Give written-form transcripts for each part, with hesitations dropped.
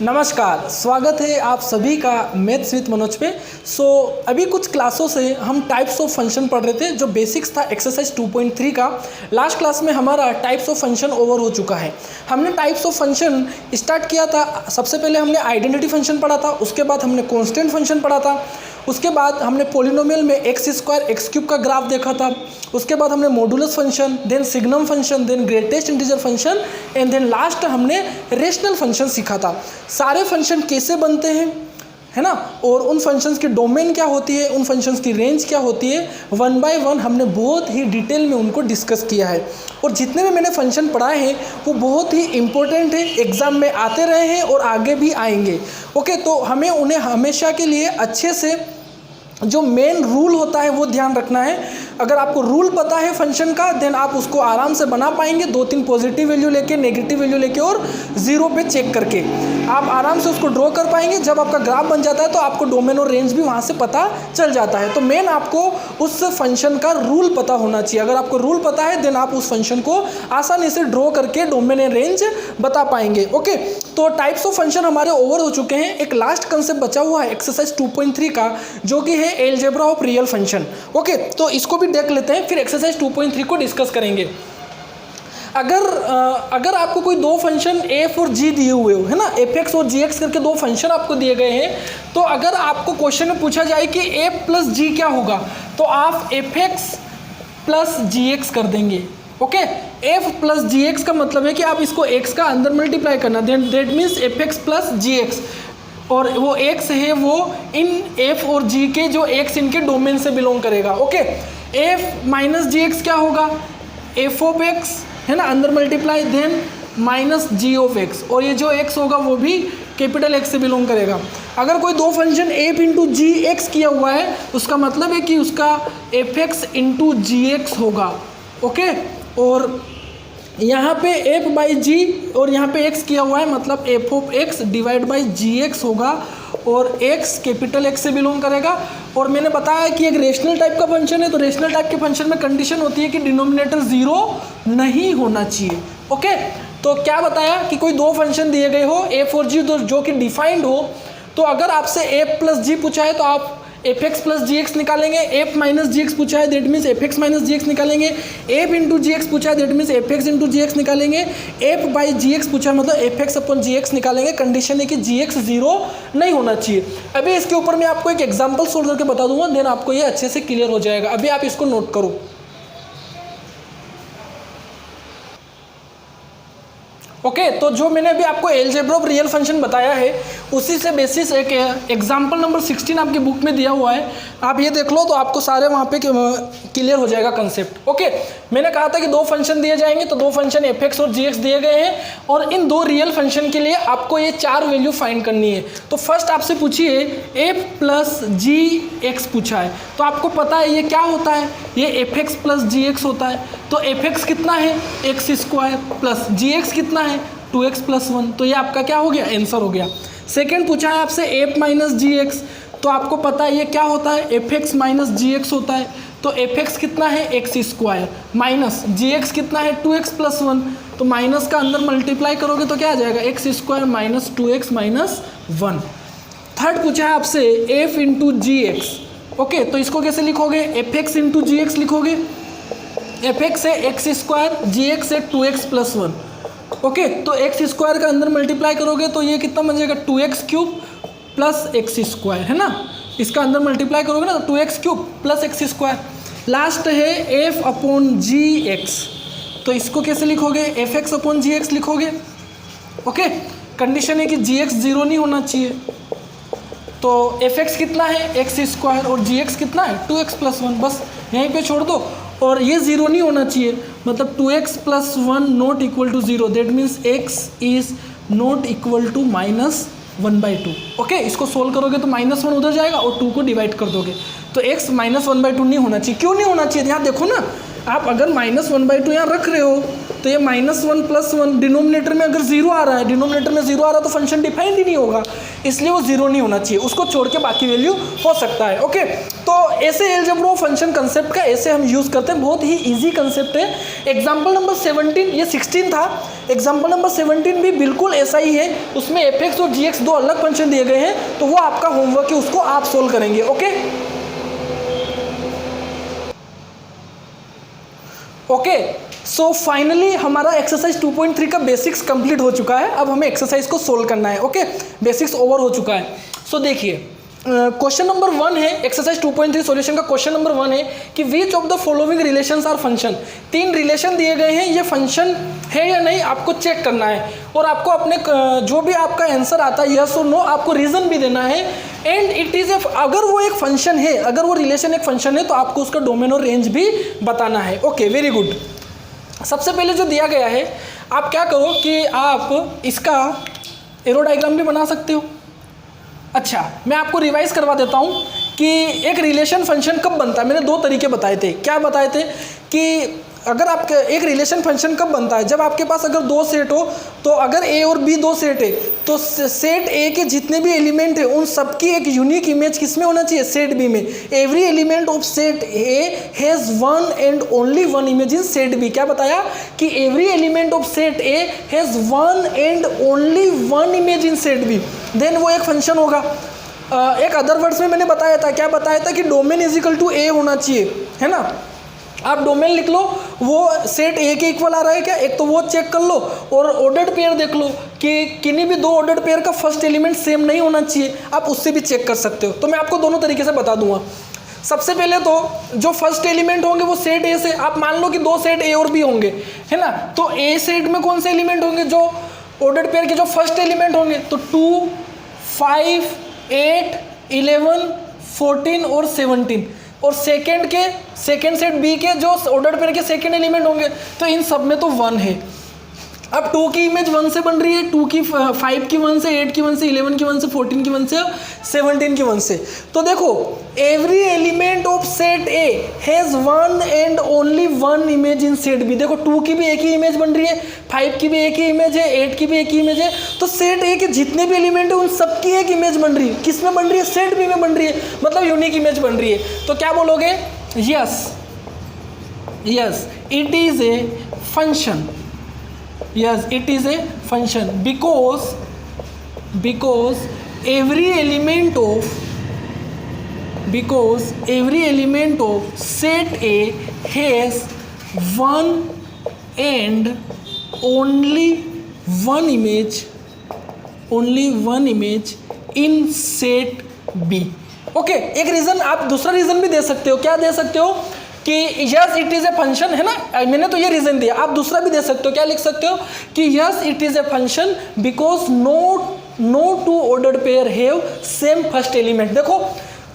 नमस्कार, स्वागत है आप सभी का मैथ्स विद मनोज पे। अभी कुछ क्लासों से हम टाइप्स ऑफ फंक्शन पढ़ रहे थे, जो बेसिक्स था एक्सरसाइज 2.3 का। लास्ट क्लास में हमारा टाइप्स ऑफ फंक्शन ओवर हो चुका है। हमने टाइप्स ऑफ फंक्शन स्टार्ट किया था। सबसे पहले हमने आइडेंटिटी फंक्शन पढ़ा था, उसके बाद हमने कॉन्स्टेंट फंक्शन पढ़ा था, उसके बाद हमने पॉलिनोमियल में एक्स स्क्वायर एक्स क्यूब का ग्राफ देखा था, उसके बाद हमने modulus function, then signum function, then greatest integer function and then last हमने रेशनल फंक्शन सीखा था। सारे फंक्शन कैसे बनते हैं, है ना, और उन फंक्शंस की डोमेन क्या होती है, उन फंक्शंस की रेंज क्या होती है, वन बाय वन हमने बहुत ही डिटेल में उनको डिस्कस किया है। और जितने भी मैंने फंक्शन पढ़ाए हैं वो बहुत ही इंपॉर्टेंट है, एग्ज़ाम में आते रहे हैं और आगे भी आएंगे। ओके, तो हमें उन्हें हमेशा के लिए अच्छे से जो मेन रूल होता है वो ध्यान रखना है। अगर आपको रूल पता है फंक्शन का, देन आप उसको आराम से बना पाएंगे। 2-3 पॉजिटिव वैल्यू लेके, नेगेटिव वैल्यू लेके और जीरो पे चेक करके आप आराम से उसको ड्रॉ कर पाएंगे। जब आपका ग्राफ बन जाता है तो आपको डोमेन और रेंज भी वहाँ से पता चल जाता है। तो मेन आपको उस फंक्शन का रूल पता होना चाहिए। अगर आपको रूल पता है देन आप उस फंक्शन को आसानी से ड्रॉ करके डोमेन और रेंज बता पाएंगे। ओके, तो टाइप्स ऑफ फंक्शन हमारे ओवर हो चुके हैं। एक लास्ट कंसेप्ट बचा हुआ है एक्सरसाइज 2.3 का, जो कि है algebra of real function. Okay, तो इसको भी देख लेते हैं, फिर एक्सरसाइज 2.3 को डिस्कस करेंगे। अगर आपको कोई दो फंक्शन एफ और जी दिए हुए हो, है ना, एफ एक्स और जी एक्स करके दो फंक्शन आपको दिए गए हैं, तो अगर आपको क्वेश्चन में पूछा जाए कि एफ प्लस जी क्या होगा, तो आप एफ एक्स प्लस जी एक्स कर देंगे। ओके, एफ प्लस जी एक्स का मतलब है कि आप इसको एक्स का अंदर मल्टीप्लाई करना, that means F x plus ji x. और वो एक्स है वो इन एफ और जी के, जो एक्स इनके डोमेन से बिलोंग करेगा। ओके, एफ माइनस जी एक्स क्या होगा, एफ ऑफ एक्स, है ना, अंदर multiply, then minus g of x, और ये जो एक्स होगा वो भी कैपिटल एक्स से बिलोंग करेगा। अगर कोई दो function F into G x किया हुआ है, उसका मतलब है कि उसका F X into G x होगा। ओके, और यहाँ पे एफ बाई जी और यहाँ पे एक्स किया हुआ है, मतलब f of x divide by ji x होगा, और एक्स कैपिटल एक्स से बिलोंग करेगा। और मैंने बताया कि एक रेशनल टाइप का फंक्शन है, तो रेशनल टाइप के फंक्शन में कंडीशन होती है कि डिनोमिनेटर जीरो नहीं होना चाहिए। ओके, तो क्या बताया कि कोई दो फंक्शन दिए गए हो एफ और जी, जो कि डिफाइंड हो, तो अगर आपसे एफ प्लस जी पूछा है तो आप एफ एक्स प्लस जी एक्स निकालेंगे। एफ माइनस जी एक्स पूछा है, that means F X minus ji X निकालेंगे। एफ इंटू जी एक्स पूछा है, that means F X into G X निकालेंगे। एफ बाई जी एक्स पूछा है, मतलब F X upon G X निकालेंगे। कंडीशन है कि जी एक्स जीरो नहीं होना चाहिए। अभी इसके ऊपर मैं आपको एक एग्जाम्पल सोल्व करके बता दूंगा, देन आपको ये अच्छे से क्लियर हो जाएगा। अभी आप इसको नोट करो। ओके, तो जो मैंने अभी आपको अलजेब्रा ऑफ रियल फंक्शन बताया है, उसी से बेसिस एक एग्जाम्पल नंबर 16 आपकी बुक में दिया हुआ है, आप ये देख लो तो आपको सारे वहाँ पे क्लियर हो जाएगा कंसेप्ट। ओके, मैंने कहा था कि दो फंक्शन दिए जाएंगे, तो दो फंक्शन एफ एक्स और जी एक्स दिए गए हैं, और इन दो रियल फंक्शन के लिए आपको ये चार वैल्यू फाइंड करनी है। तो फर्स्ट आपसे पूछिए एफ प्लस जी एक्स पूछा है, तो आपको पता है ये क्या होता है, ये एफ एक्स प्लस जी एक्स होता है। तो एफ एक्स कितना है, एक्स स्क्वायर, प्लस जी एक्स कितना है, 2x प्लस 1। तो ये आपका क्या हो गया, आंसर हो गया। सेकंड पूछा है आपसे एफ माइनस जी एक्स, तो आपको पता है ये क्या होता है, एफ एक्स माइनस जी एक्स होता है। तो एफ एक्स कितना है, एक्स स्क्वायर, माइनस जी एक्स कितना है, 2x प्लस 1। तो माइनस का अंदर मल्टीप्लाई करोगे तो क्या आ जाएगा, x square minus 2x minus 1। Third पूछा है आपसे F into G x. Okay, तो इसको कैसे लिखोगे, F X into G x लिखोगे। एफ एक्स है एक्स स्क्वायर, जी एक्स है 2x प्लस 1। ओके, तो एक्स स्क्वायर का अंदर मल्टीप्लाई करोगे तो ये कितना बन जाएगा, 2x cube plus x square, है ना, इसका अंदर मल्टीप्लाई करोगे ना तो 2x cube plus x square. Last है एफ अपॉन जी एक्स, तो इसको कैसे लिखोगे, F X upon G x लिखोगे। ओके, कंडीशन है कि जी एक्स जीरो नहीं होना चाहिए। तो एफ एक्स कितना है, एक्स स्क्वायर, और जी एक्स कितना है, 2x प्लस 1, बस यहीं पे छोड़ दो। और ये जीरो नहीं होना चाहिए, मतलब 2x plus 1 not equal to zero, that means x is not equal to minus 1/2। Okay, इसको सोल्व करोगे तो माइनस 1 उधर जाएगा और 2 को डिवाइड कर दोगे, तो x माइनस 1/2 नहीं होना चाहिए। क्यों नहीं होना चाहिए, यहाँ देखो ना, आप अगर माइनस 1/2 यहाँ रख रहे हो तो ये -1 + 1 डिनोमिनेटर में अगर 0 आ रहा है, डिनोमिनेटर में 0 आ रहा है तो फंक्शन डिफाइंड ही नहीं होगा, इसलिए वो 0 नहीं होना चाहिए, उसको छोड़ के बाकी वैल्यू हो सकता है। ओके, तो ऐसे अलजेब्रा ऑफ फंक्शन कंसेप्ट का ऐसे हम यूज़ करते हैं, बहुत ही ईजी कंसेप्ट है। एग्जाम्पल नंबर 17, ये 16 था, एग्जाम्पल नंबर 17 भी बिल्कुल ऐसा ही है, उसमें f(x) और g(x) दो अलग फंक्शन दिए गए हैं, तो वो आपका होमवर्क है, उसको आप सोल्व करेंगे। ओके, सो फाइनली हमारा एक्सरसाइज 2.3 का बेसिक्स कंप्लीट हो चुका है। अब हमें एक्सरसाइज को सोल्व करना है। ओके, बेसिक्स ओवर हो चुका है। सो देखिए, क्वेश्चन नंबर 1 है, एक्सरसाइज 2.3 सॉल्यूशन का क्वेश्चन नंबर 1 है कि which of the following relations are function. 3 relation दिए गए हैं, ये फंक्शन है या नहीं आपको चेक करना है, और आपको अपने जो भी आपका आंसर आता है यस और नो, आपको रीज़न भी देना है। एंड इट इज़ अगर वो एक फंक्शन है, अगर वो रिलेशन एक फंक्शन है, तो आपको उसका डोमेन और रेंज भी बताना है। Okay, very good. सबसे पहले जो दिया गया है, आप क्या करो कि आप इसका एरो डायग्राम भी बना सकते हो। अच्छा, मैं आपको रिवाइज करवा देता हूँ कि एक रिलेशन फंक्शन कब बनता है। मैंने 2 तरीके बताए थे। क्या बताए थे कि अगर आपके एक रिलेशन फंक्शन कब बनता है, जब आपके पास अगर 2 सेट हो, तो अगर ए और बी 2 सेट है, तो सेट ए के जितने भी एलिमेंट है उन सबकी एक यूनिक इमेज किस में होना चाहिए, सेट बी में। Every element of set A has one and only one image in set B. क्या बताया कि every element of set A has one and only one image in set B, then वो एक function होगा। एक other words में मैंने बताया था, क्या बताया था कि डोमेन इज इक्वल टू ए होना चाहिए, है ना। आप डोमेन लिख लो, वो सेट ए के इक्वल आ रहा है क्या, एक तो वो चेक कर लो, और ऑर्डर्ड पेयर देख लो कि किन्हीं भी 2 ऑर्डर्ड पेयर का फर्स्ट एलिमेंट सेम नहीं होना चाहिए, आप उससे भी चेक कर सकते हो। तो मैं आपको दोनों तरीके से बता दूंगा। सबसे पहले तो जो फर्स्ट एलिमेंट होंगे वो सेट ए से, आप मान लो कि 2 सेट ए और बी होंगे, है ना, तो ए सेट में कौन से एलिमेंट होंगे, जो ऑर्डर्ड पेयर के जो फर्स्ट एलिमेंट होंगे, तो 2, 5, 8, 11, 14 और 17, और सेकेंड सेट बी के जो ऑर्डर्ड पेयर के सेकेंड एलिमेंट होंगे, तो इन सब में तो 1 है। अब 2 की इमेज 1 से बन रही है, 2 की 5 की 1 से, 8 की 1 से, 11 की 1 से, 14 की 1 से, 17 की 1 से। तो देखो, every element of set A has one and only one image in set B. देखो, 2 की भी एक ही इमेज बन रही है, 5 की भी एक ही इमेज है, 8 की भी एक ही इमेज है, तो सेट ए के जितने भी एलिमेंट है उन सबकी एक इमेज बन रही है। किस में बन रही है, सेट बी में बन रही है, मतलब यूनिक इमेज बन रही है। तो क्या बोलोगे, yes it is a function, yes it is a function because every element of set A has one and only one image in set B। Okay, एक रीजन आप दूसरा रीजन भी दे सकते हो। क्या दे सकते हो कि yes it is a function, है ना, मैंने तो ये रीज़न दिया, आप दूसरा भी दे सकते हो। क्या लिख सकते हो कि yes it is a function because no 2 ordered pair have same first element. देखो,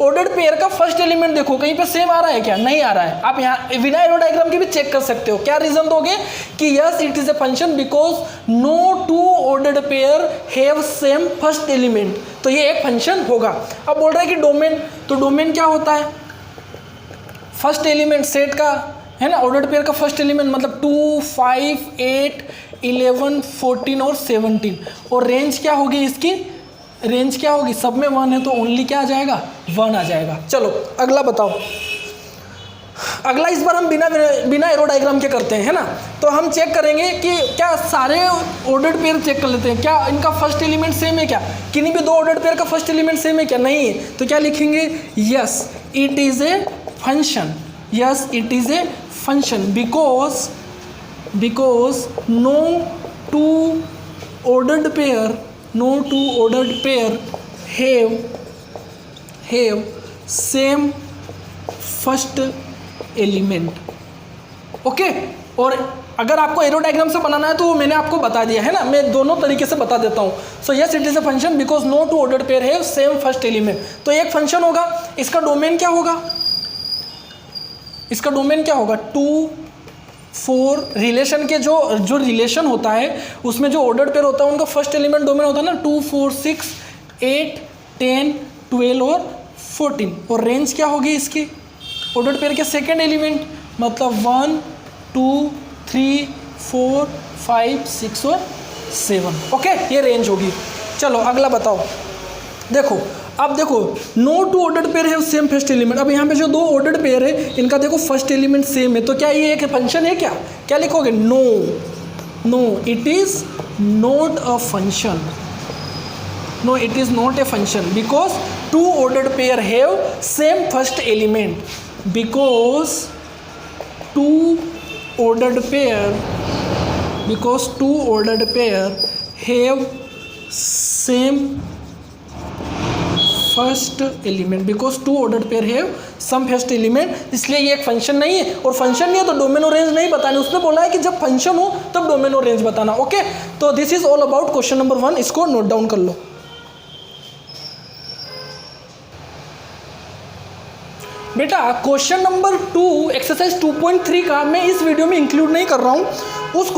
ऑर्डर्ड पेयर का फर्स्ट एलिमेंट देखो कहीं पे सेम आ रहा है क्या, नहीं आ रहा है। आप यहाँ बिना एरो डायग्राम के भी चेक कर सकते हो। क्या रीज़न दोगे कि yes it is a function because no 2 ordered pair have same first element, तो ये एक फंक्शन होगा। अब बोल रहा है कि डोमेन, तो डोमेन क्या होता है, फर्स्ट एलिमेंट सेट का, है ना, ऑर्डर्ड पेयर का फर्स्ट एलिमेंट, मतलब 2, 5, 8, 11, 14 और 17, और रेंज क्या होगी इसकी, रेंज क्या होगी, सब में 1 है तो ओनली क्या आ जाएगा, 1 आ जाएगा। चलो अगला बताओ। अगला इस बार हम बिना एरो डायग्राम के करते हैं, है ना। तो हम चेक करेंगे कि क्या सारे ऑर्डर्ड पेयर चेक कर लेते हैं, क्या इनका फर्स्ट एलिमेंट सेम है, क्या किन्हीं भी 2 ऑर्डर्ड पेयर का फर्स्ट एलिमेंट सेम है क्या, नहीं है। तो क्या लिखेंगे, yes it is A function, yes it is a function because no 2 ordered pair have same first element। Okay, और अगर आपको एरो डायग्राम से बनाना है तो वो मैंने आपको बता दिया है ना, मैं दोनों तरीके से बता देता हूँ। So yes it is a function because no 2 ordered pair have same first element, तो एक फंक्शन होगा। इसका डोमेन क्या होगा, इसका डोमेन क्या होगा, 2, 4 रिलेशन के जो रिलेशन होता है उसमें जो ऑर्डर्ड पेयर होता है उनका फर्स्ट एलिमेंट डोमेन होता है ना, 2, 4, 6, 8, 10, 12 और 14, और रेंज क्या होगी इसकी, ऑर्डर्ड पेयर के सेकेंड एलिमेंट, मतलब 1, 2, 3, 4, 5, 6 और 7। ओके, ये रेंज होगी। चलो अगला बताओ। देखो अब देखो, नो टू ऑर्डर्ड पेयर है सेम फर्स्ट एलिमेंट। अब यहाँ पे जो दो ऑर्डर्ड पेयर है इनका देखो फर्स्ट एलिमेंट सेम है, तो क्या ये एक फंक्शन है? क्या क्या लिखोगे? No, no it is not a function. No it is not a function because two ordered pair have same first element. Because two ordered pair have same first element. Because two ordered pair have same first element, इसलिए ये एक function नहीं है। और function नहीं है तो domain और रेंज नहीं बतानी। उसने बोला है कि जब फंक्शन हो तब डोमेन और रेंज बताना। ओके, तो this is all about question number 1। इसको नोट डाउन कर लो। बेटा क्वेश्चन नंबर 2 एक्सरसाइज 2.3 का मैं इस वीडियो में इंक्लूड नहीं कर रहा हूँ। उस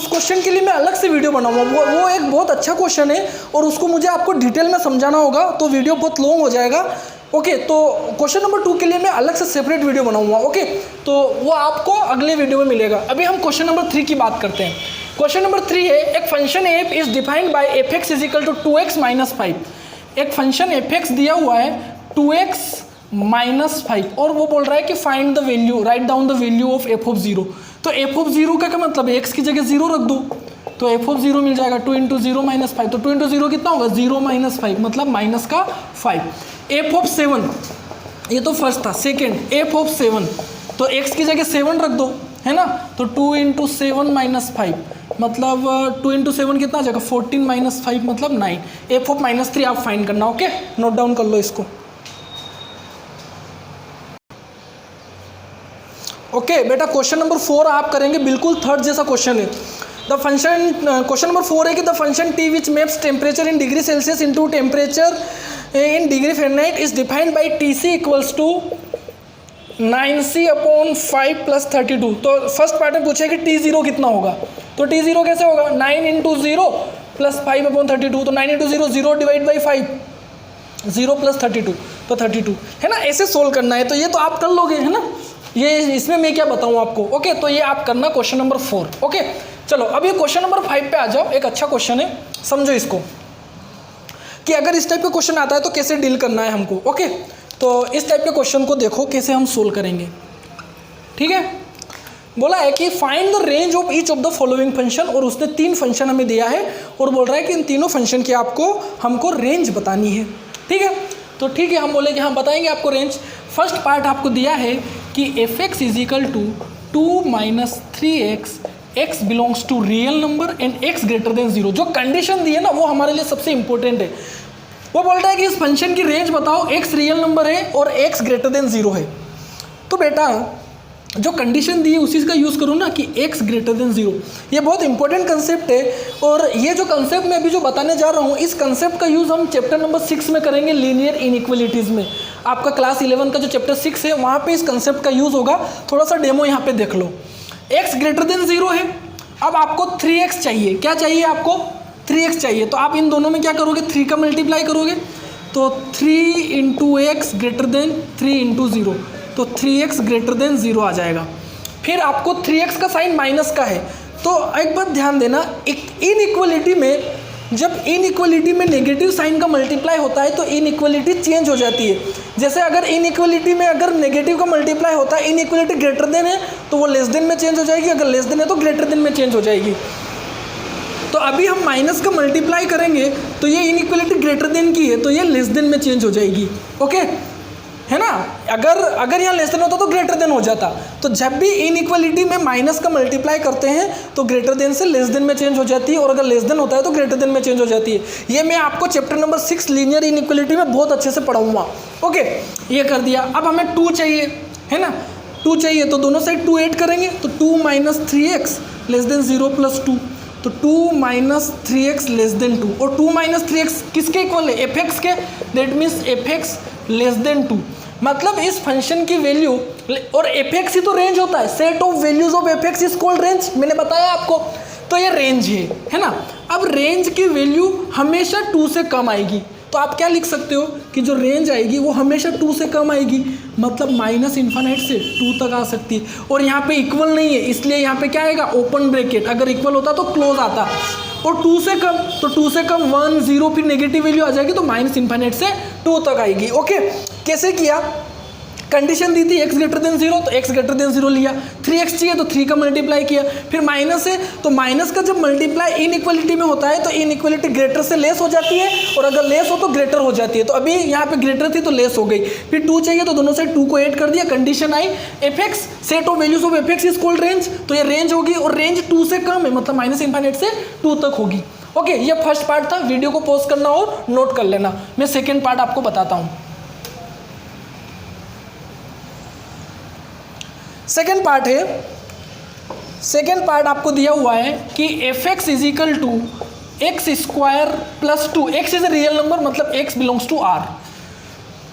क्वेश्चन के लिए मैं अलग से वीडियो बनाऊंगा। वो एक बहुत अच्छा क्वेश्चन है और उसको मुझे आपको डिटेल में समझाना होगा, तो वीडियो बहुत लॉन्ग हो जाएगा। ओके, तो क्वेश्चन नंबर 2 के लिए मैं अलग से सेपरेट वीडियो बनाऊंगा। ओके, तो वो आपको अगले वीडियो में मिलेगा। अभी हम क्वेश्चन नंबर 3 की बात करते हैं। क्वेश्चन नंबर 3 है, एक function F is defined by एफ(x) = 2x - 5। एक फंक्शन एफ(x) दिया हुआ है 2x - 5 और वो बोल रहा है कि find the value, write down the value of f(0). तो f(0) का क्या मतलब है? x की जगह 0 रख दो तो f(0) मिल जाएगा। 2 × 0 - 5, तो 2 × 0 कितना होगा? 0 - 5 मतलब -5। f(7), ये तो फर्स्ट था। सेकेंड f(7), तो x की जगह 7 रख दो, है ना। तो 2 × 7 - 5 मतलब 2 × 7 कितना आ जाएगा? 14 - 5 मतलब 9। f(-3) आप फाइंड करना। ओके, नोट डाउन कर लो इसको। ओके बेटा, क्वेश्चन नंबर 4 आप करेंगे, बिल्कुल थर्ड जैसा क्वेश्चन है। द फंक्शन, क्वेश्चन नंबर 4 है कि the function t which maps temperature in degree Celsius into temperature in degree Fahrenheit is defined bye Tc = 9c/5 + 32। तो फर्स्ट पार्ट में पूछे कि T0 कितना होगा, तो T0 कैसे होगा? 9 × 0 + 5/32, तो 9 × 0 0 / 5, 0 + 32 तो 32, है ना। ऐसे सोल्व करना है, तो ये तो आप कर लोगे, है ना। ये इसमें मैं क्या बताऊँ आपको। ओके, तो ये आप करना क्वेश्चन नंबर 4। ओके, चलो अब ये क्वेश्चन नंबर 5 पे आ जाओ। एक अच्छा क्वेश्चन है, समझो इसको कि अगर इस टाइप का क्वेश्चन आता है तो कैसे डील करना है हमको। ओके, तो इस टाइप के क्वेश्चन को देखो कैसे हम सोल्व करेंगे। ठीक है, बोला है कि find the range of each of the following function, और उसने 3 फंक्शन हमें दिया है और बोल रहा है कि इन तीनों फंक्शन की हमको रेंज बतानी है। ठीक है, तो ठीक है, हम बोले कि हाँ बताएंगे आपको रेंज। फर्स्ट पार्ट आपको दिया है कि f(x) = 2 - 3x, x belongs to real number and x > 0। जो कंडीशन दी है ना वो हमारे लिए सबसे इंपॉर्टेंट है। वो बोलता है कि इस फंक्शन की रेंज बताओ, x रियल नंबर है और x > 0 है। तो बेटा जो कंडीशन दी है उसी का यूज़ करूँ ना कि x > 0। ये बहुत इंपॉर्टेंट कंसेप्ट है और ये जो कंसेप्ट मैं अभी जो बताने जा रहा हूँ, इस कंसेप्ट का यूज़ हम चैप्टर नंबर 6 में करेंगे, लीनियर इनइक्वालिटीज़ में। आपका क्लास 11 का जो चैप्टर 6 है वहाँ पे इस कंसेप्ट का यूज़ होगा। थोड़ा सा डेमो यहाँ पे देख लो। x > 0 है, अब आपको 3x चाहिए। क्या चाहिए आपको? 3x चाहिए। तो आप इन दोनों में क्या करोगे? 3 का मल्टीप्लाई करोगे, तो 3 × x > 3 × 0, तो 3x > 0 आ जाएगा। फिर आपको 3x का साइन माइनस का है, तो एक बात ध्यान देना, इनइक्वालिटी में जब इनइक्वालिटी में नेगेटिव साइन का मल्टीप्लाई होता है तो इनइक्वालिटी चेंज हो जाती है। जैसे अगर इनइक्वालिटी में अगर नेगेटिव का मल्टीप्लाई होता है, इनइक्वालिटी ग्रेटर देन है तो वो लेस देन में चेंज हो जाएगी, अगर लेस देन है तो ग्रेटर देन में चेंज हो जाएगी। तो अभी हम माइनस का मल्टीप्लाई करेंगे तो ये इनइक्वालिटी ग्रेटर देन की है तो ये लेस देन में चेंज हो जाएगी। ओके, है ना। अगर यहाँ लेस देन होता तो ग्रेटर देन हो जाता। तो जब भी इनइक्वालिटी में माइनस का मल्टीप्लाई करते हैं तो ग्रेटर देन से लेस देन में चेंज हो जाती है, और अगर लेस देन होता है तो ग्रेटर देन में चेंज हो जाती है। ये मैं आपको चैप्टर नंबर 6 लीनियर इनइक्वालिटी में बहुत अच्छे से पढ़ाऊंगा। ओके, ये कर दिया। अब हमें 2 चाहिए, है ना। 2 चाहिए तो दोनों साइड 2 ऐड करेंगे, तो 2 - 3x <0 + 2, तो 2 - 3x < 2, और 2 - 3x किसके इक्वल है? f(x) के। दैट मीन्स f(x) < 2, मतलब इस फंक्शन की वैल्यू, और f(x) ही तो रेंज होता है, set of values of f(x) is called range, मैंने बताया आपको। तो ये रेंज है ना। अब रेंज की वैल्यू हमेशा 2 से कम आएगी, तो आप क्या लिख सकते हो कि जो रेंज आएगी वो हमेशा 2 से कम आएगी, मतलब माइनस इन्फानाइट से 2 तक आ सकती है। और यहाँ पे इक्वल नहीं है, इसलिए यहाँ पे क्या आएगा, ओपन ब्रैकेट। अगर इक्वल होता तो क्लोज आता, और 2 से कम, तो 2 से कम 1 0 फिर नेगेटिव वैल्यू आ जाएगी, तो माइनस इन्फानाइट से 2 तक आएगी। ओके, कैसे किया, कंडीशन दी थी x ग्रेटर देन 0, तो x ग्रेटर देन 0 लिया, 3x चाहिए तो 3 का मल्टीप्लाई किया, फिर माइनस है तो माइनस का जब मल्टीप्लाई इनइक्वलिटी में होता है तो इनइक्वलिटी ग्रेटर से लेस हो जाती है, और अगर लेस हो तो ग्रेटर हो जाती है। तो अभी यहाँ पे ग्रेटर थी तो लेस हो गई, फिर 2 चाहिए तो दोनों साइड 2 को ऐड कर दिया, condition I f(x) set of values of f(x) is called range, तो ये रेंज होगी, और रेंज 2 से कम है, मतलब माइनस इन्फाइनाइट से 2 तक होगी। ओके, ये फर्स्ट पार्ट था, वीडियो को पॉज करना और नोट कर लेना। मैं सेकेंड पार्ट आपको बताता हूँ। सेकेंड पार्ट है, सेकेंड पार्ट आपको दिया हुआ है कि f(x) is equal to x square plus 2, x is a real number, मतलब x बिलोंग्स टू r।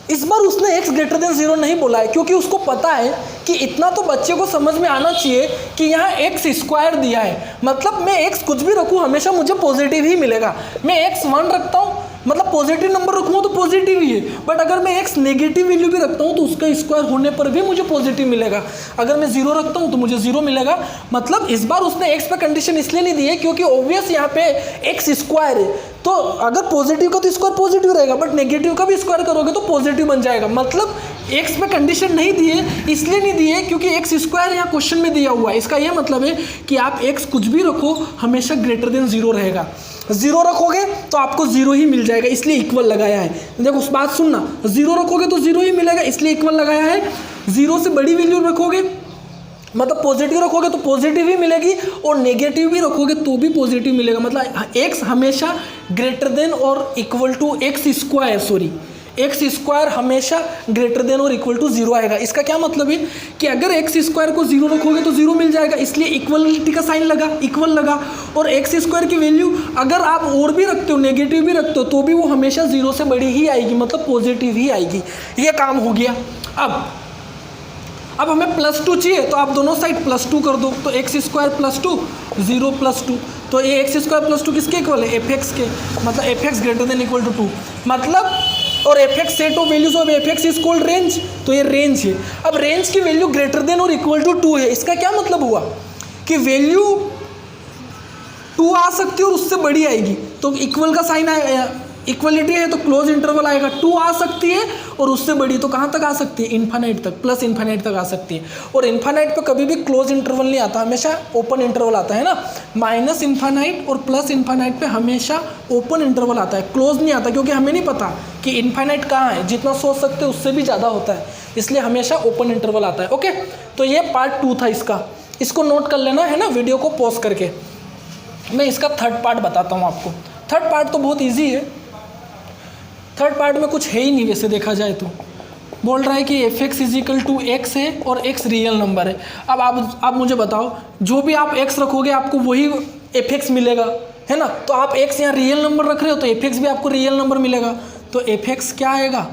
इस बार उसने x ग्रेटर देन 0 नहीं बोला है, क्योंकि उसको पता है कि इतना तो बच्चे को समझ में आना चाहिए कि यहाँ एक्स स्क्वायर दिया है, मतलब मैं x कुछ भी रखूँ हमेशा मुझे पॉजिटिव ही मिलेगा। मैं x 1 रखता हूँ, मतलब पॉजिटिव नंबर रखूँगा तो पॉजिटिव ही है, बट अगर मैं x नेगेटिव वैल्यू भी रखता हूँ तो उसका स्क्वायर होने पर भी मुझे पॉजिटिव मिलेगा। अगर मैं 0 रखता हूँ तो मुझे 0 मिलेगा। मतलब इस बार उसने x पे कंडीशन इसलिए नहीं दी है क्योंकि ऑब्वियस यहाँ पे x स्क्वायर है, तो अगर पॉजिटिव का तो स्क्वायर पॉजिटिव रहेगा, बट नेगेटिव का भी स्क्वायर करोगे तो पॉजिटिव बन जाएगा। मतलब x पे कंडीशन नहीं दी है, इसलिए नहीं दी है क्योंकि x स्क्वायर यहाँ क्वेश्चन में दिया हुआ है। इसका यह मतलब है कि आप x कुछ भी रखो हमेशा ग्रेटर देन 0 रहेगा। 0 रखोगे तो आपको 0 ही मिल जाएगा, इसलिए इक्वल लगाया है। देखो उस बात सुनना, 0 रखोगे तो 0 ही मिलेगा, इसलिए इक्वल लगाया है। 0 से बड़ी वैल्यू रखोगे, मतलब पॉजिटिव रखोगे तो पॉजिटिव ही मिलेगी, और नेगेटिव भी रखोगे तो भी पॉजिटिव मिलेगा। मतलब x हमेशा ग्रेटर देन और इक्वल टू एक्स स्क्वायर हमेशा ग्रेटर देन और इक्वल टू 0 आएगा। इसका क्या मतलब है कि अगर एक्स स्क्वायर को 0 रखोगे तो 0 मिल जाएगा, इसलिए इक्वलिटी का साइन लगा, इक्वल लगा। और एक्स स्क्वायर की वैल्यू अगर आप और भी रखते हो, नेगेटिव भी रखते हो, तो भी वो हमेशा 0 से बड़ी ही आएगी, मतलब पॉजिटिव ही आएगी। ये काम हो गया। अब हमें +2 चाहिए, तो आप दोनों साइड +2 कर दो, तो एक्स स्क्वायर +2 0 +2, तो ये एक्स स्क्वायर +2 किसके इक्वल है, f(x) के, मतलब f(x) greater than equal to 2, मतलब और f(x) set of values of f(x) is called range, तो ये रेंज है। अब रेंज की वैल्यू ग्रेटर देन और इक्वल टू 2 है, इसका क्या मतलब हुआ कि वैल्यू 2 आ सकती है और उससे बड़ी आएगी, तो इक्वल का साइन आएगा, इक्वलिटी है तो क्लोज इंटरवल आएगा। 2 आ सकती है और उससे बड़ी तो कहाँ तक आ सकती है, इन्फानाइट तक, प्लस इन्फानाइट तक आ सकती है। और इन्फानाइट पे कभी भी क्लोज इंटरवल नहीं आता, हमेशा ओपन इंटरवल आता है ना। माइनस इन्फानाइट और प्लस इन्फानाइट पे हमेशा ओपन इंटरवल आता है, क्लोज नहीं आता, क्योंकि हमें नहीं पता कि इन्फानाइट कहाँ है, जितना सोच सकते हैं उससे भी ज़्यादा होता है, इसलिए हमेशा ओपन इंटरवल आता है। ओके, तो ये पार्ट 2 था इसका, इसको नोट कर लेना है ना वीडियो को पॉज करके। मैं इसका थर्ड पार्ट बताता हूँ आपको। थर्ड पार्ट तो बहुत ईजी है, थर्ड पार्ट में कुछ है ही नहीं वैसे देखा जाए तो। बोल रहा है कि f(x) is equal to x है और x रियल नंबर है। अब आप मुझे बताओ, जो भी आप x रखोगे आपको वही f(x) मिलेगा, है ना। तो आप x यहाँ रियल नंबर रख रहे हो तो f(x) भी आपको रियल नंबर मिलेगा, तो f(x) क्या आएगा,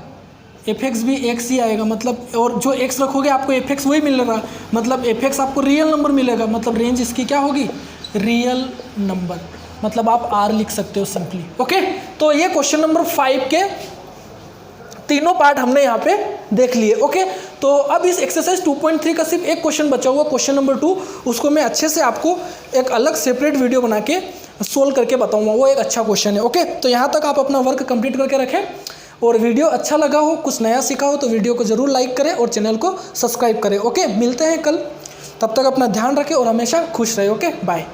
f(x) भी x ही आएगा, मतलब और जो x रखोगे आपको f(x) वही मिलेगा, मतलब f(x) आपको रियल नंबर मिलेगा, मतलब रेंज इसकी क्या होगी, रियल नंबर, मतलब आप R लिख सकते हो सिंपली। ओके, तो ये क्वेश्चन नंबर 5 के तीनों पार्ट हमने यहाँ पे देख लिए। ओके, तो अब इस एक्सरसाइज 2.3 का सिर्फ एक क्वेश्चन बचा हुआ, क्वेश्चन नंबर 2, उसको मैं अच्छे से आपको एक अलग सेपरेट वीडियो बना के सोल्व करके बताऊंगा, वो एक अच्छा क्वेश्चन है। ओके, तो यहाँ तक आप अपना वर्क कंप्लीट करके रखें, और वीडियो अच्छा लगा हो, कुछ नया सीखा हो तो वीडियो को ज़रूर लाइक करें और चैनल को सब्सक्राइब करें। ओके, मिलते हैं कल, तब तक अपना ध्यान रखें और हमेशा खुश रहे। Okay, bye.